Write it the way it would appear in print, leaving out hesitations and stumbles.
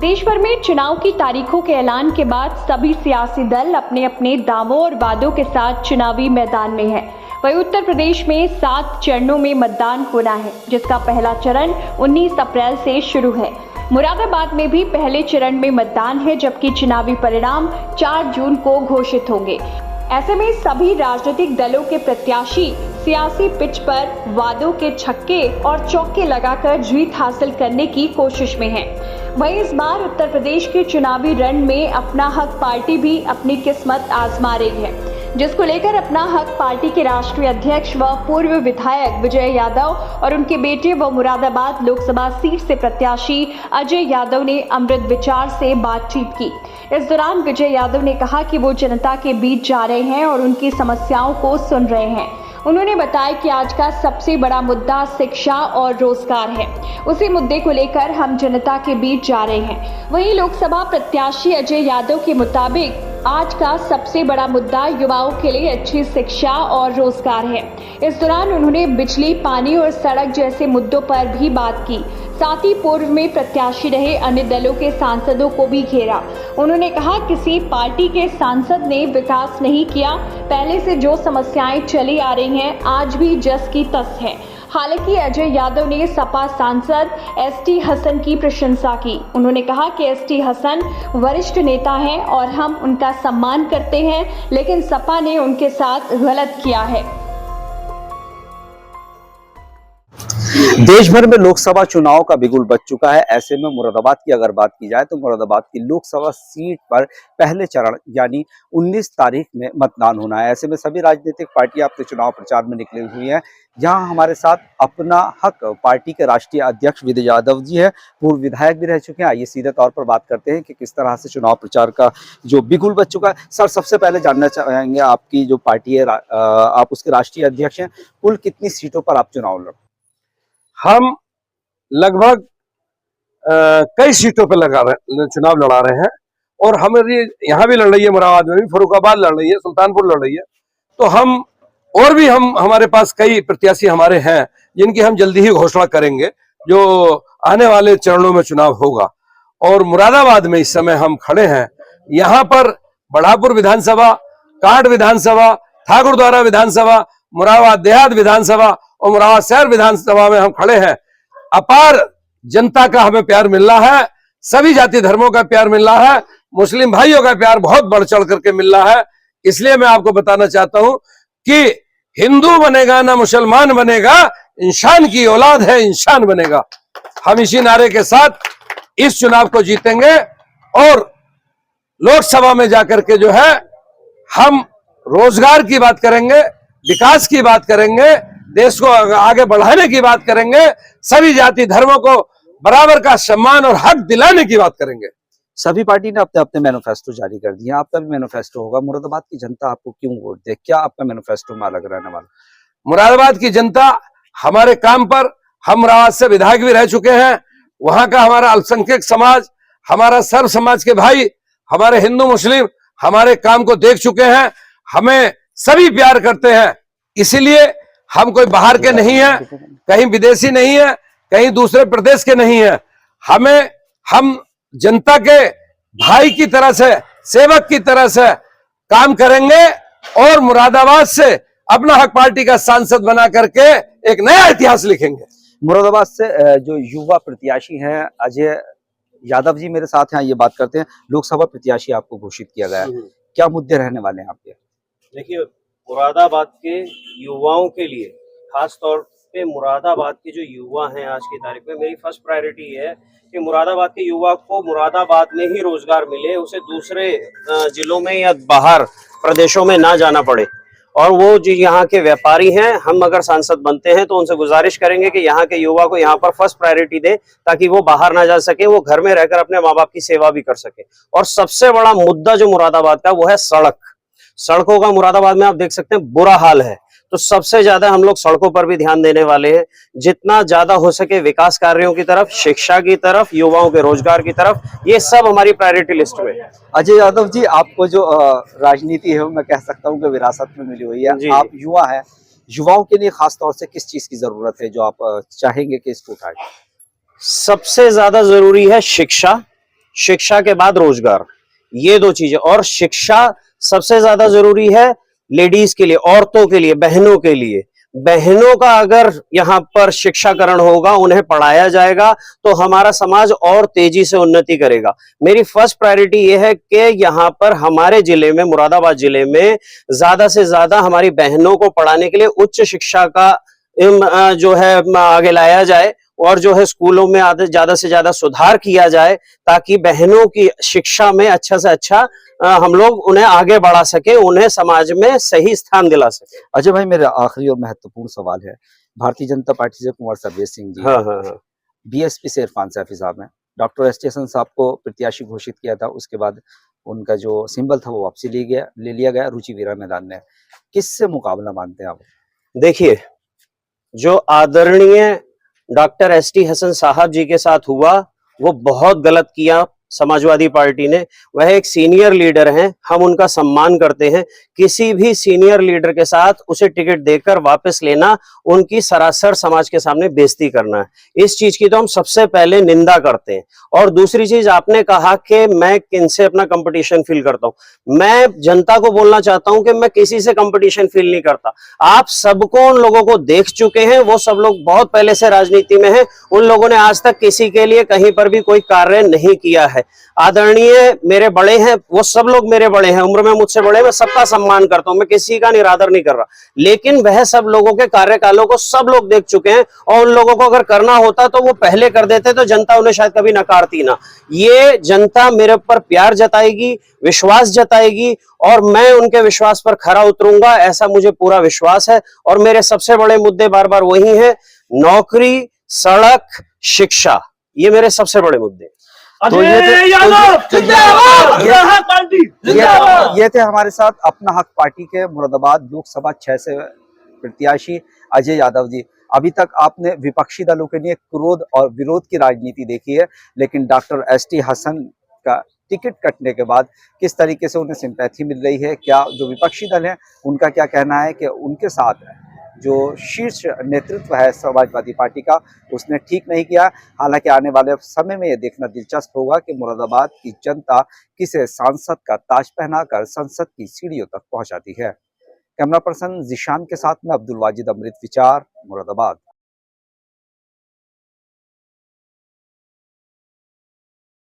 देश भर में चुनाव की तारीखों के ऐलान के बाद सभी सियासी दल अपने अपने दावों और वादों के साथ चुनावी मैदान में है। वहीं उत्तर प्रदेश में 7 चरणों में मतदान होना है, जिसका पहला चरण 19 अप्रैल से शुरू है। मुरादाबाद में भी पहले चरण में मतदान है, जबकि चुनावी परिणाम 4 जून को घोषित होंगे। ऐसे में सभी राजनीतिक दलों के प्रत्याशी सियासी पिच पर वादों के छक्के और चौके लगाकर जीत हासिल करने की कोशिश में है। वहीं इस बार उत्तर प्रदेश के चुनावी रण में अपना हक पार्टी भी अपनी किस्मत आजमा रही है, जिसको लेकर अपना हक पार्टी के राष्ट्रीय अध्यक्ष व पूर्व विधायक विजय यादव और उनके बेटे व मुरादाबाद लोकसभा सीट से प्रत्याशी अजय यादव ने अमृत विचार से बातचीत की। इस दौरान विजय यादव ने कहा कि वो जनता के बीच जा रहे हैं और उनकी समस्याओं को सुन रहे हैं। उन्होंने बताया कि आज का सबसे बड़ा मुद्दा शिक्षा और रोजगार है। उसी मुद्दे को लेकर हम जनता के बीच जा रहे हैं। वहीं लोकसभा प्रत्याशी अजय यादव के मुताबिक आज का सबसे बड़ा मुद्दा युवाओं के लिए अच्छी शिक्षा और रोजगार है। इस दौरान उन्होंने बिजली, पानी और सड़क जैसे मुद्दों पर भी बात की। साथ ही पूर्व में प्रत्याशी रहे अन्य दलों के सांसदों को भी घेरा। उन्होंने कहा, किसी पार्टी के सांसद ने विकास नहीं किया। पहले से जो समस्याएं चली आ रही हैं, आज भी जस की तस है। हालांकि अजय यादव ने सपा सांसद एसटी हसन की प्रशंसा की। उन्होंने कहा कि एसटी हसन वरिष्ठ नेता हैं और हम उनका सम्मान करते हैं, लेकिन सपा ने उनके साथ गलत किया है। देश भर में लोकसभा चुनाव का बिगुल बज चुका है। ऐसे में मुरादाबाद की अगर बात की जाए तो मुरादाबाद की लोकसभा सीट पर पहले चरण यानी 19 तारीख में मतदान होना है। ऐसे में सभी राजनीतिक पार्टियां अपने चुनाव प्रचार में निकली हुई हैं। यहाँ हमारे साथ अपना हक पार्टी के राष्ट्रीय अध्यक्ष विजय यादव जी है, पूर्व विधायक भी रह चुके हैं। आइए सीधे तौर पर बात करते हैं कि किस तरह से चुनाव प्रचार का जो बिगुल बज चुका है। सर, सबसे पहले जानना चाहेंगे, आपकी जो पार्टी है, आप उसके राष्ट्रीय अध्यक्ष हैं, कुल कितनी सीटों पर आप चुनाव लड़? हम लगभग कई सीटों पर चुनाव लड़ा रहे हैं और हमारी यहाँ भी लड़ रही है, मुरादाबाद में भी, फर्रुखाबाद लड़ रही है, सुल्तानपुर लड़ रही है। तो हमारे पास कई प्रत्याशी हमारे हैं जिनकी हम जल्दी ही घोषणा करेंगे, जो आने वाले चरणों में चुनाव होगा। और मुरादाबाद में इस समय हम खड़े हैं। यहाँ पर बढ़ापुर विधानसभा, कांट विधानसभा, ठाकुरद्वारा विधानसभा, मुरादाबाद देहात विधानसभा और मुरादाबाद शहर विधानसभा में हम खड़े हैं। अपार जनता का हमें प्यार मिल रहा है, सभी जाति धर्मों का प्यार मिल रहा है, मुस्लिम भाइयों का प्यार बहुत बढ़ चढ़ करके मिल रहा है। इसलिए मैं आपको बताना चाहता हूं कि हिंदू बनेगा ना मुसलमान बनेगा, इंसान की औलाद है, इंसान बनेगा। हम इसी नारे के साथ इस चुनाव को जीतेंगे और लोकसभा में जाकर के जो है हम रोजगार की बात करेंगे, विकास की बात करेंगे, देश को आगे बढ़ाने की बात करेंगे, सभी जाति धर्मों को बराबर का सम्मान और हक दिलाने की बात करेंगे। सभी पार्टी ने अपने अपने मैनिफेस्टो जारी कर दिए। आपका भी मैनिफेस्टो होगा। मुरादाबाद की जनता आपको क्यों वोट दे? क्या आपका मैनिफेस्टो में अलग रहने वाला? मुरादाबाद की जनता हमारे काम पर, हम मुरादाबाद से विधायक भी रह चुके हैं। वहां का हमारा अल्पसंख्यक समाज, हमारा सर्व समाज के भाई, हमारे हिंदू मुस्लिम हमारे काम को देख चुके हैं। हमें सभी प्यार करते हैं। इसीलिए हम कोई बाहर के नहीं है, कहीं विदेशी नहीं है, कहीं दूसरे प्रदेश के नहीं है। हम जनता के भाई की तरह से, सेवक की तरह से काम करेंगे और मुरादाबाद से अपना हक पार्टी का सांसद बना करके एक नया इतिहास लिखेंगे। मुरादाबाद से जो युवा प्रत्याशी हैं अजय यादव जी मेरे साथ हैं, ये बात करते हैं। लोकसभा प्रत्याशी आपको घोषित किया गया है, क्या मुद्दे रहने वाले हैं आपके? देखिए, मुरादाबाद के युवाओं के लिए, खास तौर पे मुरादाबाद के जो युवा हैं आज की तारीख में, मेरी फर्स्ट प्रायोरिटी है कि मुरादाबाद के युवा को मुरादाबाद में ही रोजगार मिले, उसे दूसरे जिलों में या बाहर प्रदेशों में ना जाना पड़े। और वो जो यहाँ के व्यापारी हैं, हम अगर सांसद बनते हैं तो उनसे गुजारिश करेंगे कि यहाँ के युवा को यहाँ पर फर्स्ट प्रायोरिटी दें, ताकि वो बाहर ना जा सके, वो घर में रहकर अपने माँ बाप की सेवा भी कर सके। और सबसे बड़ा मुद्दा जो मुरादाबाद का, वो है सड़क। सड़कों का मुरादाबाद में आप देख सकते हैं बुरा हाल है। तो सबसे ज्यादा हम लोग सड़कों पर भी ध्यान देने वाले हैं। जितना ज्यादा हो सके विकास कार्यों की तरफ, शिक्षा की तरफ, युवाओं के रोजगार की तरफ, ये सब हमारी प्रायोरिटी लिस्ट में है। अजय यादव जी, आपको जो राजनीति है, मैं कह सकता हूँ कि विरासत में मिली हुई है। आप युवा है, युवाओं के लिए खास तौर से किस चीज की जरूरत है जो आप चाहेंगे कि इसको उठाए? सबसे ज्यादा जरूरी है शिक्षा, शिक्षा के बाद रोजगार, ये दो चीजें। और शिक्षा सबसे ज्यादा जरूरी है लेडीज के लिए, औरतों के लिए, बहनों के लिए। बहनों का अगर यहाँ पर शिक्षाकरण होगा, उन्हें पढ़ाया जाएगा, तो हमारा समाज और तेजी से उन्नति करेगा। मेरी फर्स्ट प्रायोरिटी यह है कि यहाँ पर हमारे जिले में, मुरादाबाद जिले में, ज्यादा से ज्यादा हमारी बहनों को पढ़ाने के लिए उच्च शिक्षा का जो है आगे लाया जाए, और जो है स्कूलों में ज्यादा से ज्यादा सुधार किया जाए, ताकि बहनों की शिक्षा में अच्छा से अच्छा हम लोग उन्हें आगे बढ़ा सके, उन्हें समाज में सही स्थान दिला सके। अजय भाई, मेरा आखिरी और महत्वपूर्ण सवाल है। भारतीय जनता पार्टी से कुंवर सर्वेश सिंह जी, हाँ। बीएसपी से इरफान सैफी साहब हैं, डॉक्टर एस टी हसन साहब को प्रत्याशी घोषित किया था, उसके बाद उनका जो सिंबल था वो वापसी ले लिया गया रुचि वीरा मैदान ने। किससे मुकाबला मानते हैं आप? देखिए, जो आदरणीय डॉक्टर एस टी हसन साहब जी के साथ हुआ, वो बहुत गलत किया समाजवादी पार्टी ने। वह एक सीनियर लीडर हैं, हम उनका सम्मान करते हैं। किसी भी सीनियर लीडर के साथ उसे टिकट देकर वापस लेना, उनकी सरासर समाज के सामने बेइज्जती करना है। इस चीज की तो हम सबसे पहले निंदा करते हैं। और दूसरी चीज, आपने कहा कि मैं किनसे अपना कंपटीशन फील करता हूं। मैं जनता को बोलना चाहता हूं कि मैं किसी से कंपटीशन फील नहीं करता। आप सबको, उन लोगों को देख चुके हैं, वो सब लोग बहुत पहले से राजनीति में हैं। उन लोगों ने आज तक किसी के लिए कहीं पर भी कोई कार्य नहीं किया है। आदरणीय मेरे बड़े हैं, वो सब लोग मेरे बड़े हैं, उम्र में मुझसे बड़े, मैं सबका सम्मान करता हूं, मैं किसी का निरादर नहीं कर रहा। लेकिन वह सब लोगों के कार्यकालों को सब लोग देख चुके हैं, और उन लोगों को अगर करना होता तो वो पहले कर देते, तो जनता उन्हें शायद कभी नकारती ना। ये जनता मेरे ऊपर प्यार जताएगी, विश्वास जताएगी, और मैं उनके विश्वास पर खरा उतरूंगा, ऐसा मुझे पूरा विश्वास है। और मेरे सबसे बड़े मुद्दे बार बार वही हैं, नौकरी, सड़क, शिक्षा, ये मेरे सबसे बड़े मुद्दे। तो ये थे हमारे साथ अपना हक पार्टी के मुरादाबाद लोकसभा 6 से प्रत्याशी अजय यादव जी। अभी तक आपने विपक्षी दलों के लिए क्रोध और विरोध की राजनीति देखी है, लेकिन डॉक्टर एस टी हसन का टिकट कटने के बाद किस तरीके से उन्हें सिंपैथी मिल रही है, क्या जो विपक्षी दल हैं उनका क्या कहना है कि उनके साथ जो शीर्ष नेतृत्व है समाजवादी पार्टी का, उसने ठीक नहीं किया। हालांकि आने वाले समय में यह देखना दिलचस्प होगा कि मुरादाबाद की जनता किसे सांसद का ताज पहनाकर संसद की सीढ़ियों तक पहुंचाती है। कैमरा पर्सन जिशान के साथ में अब्दुल वाजिद, अमृत विचार, मुरादाबाद।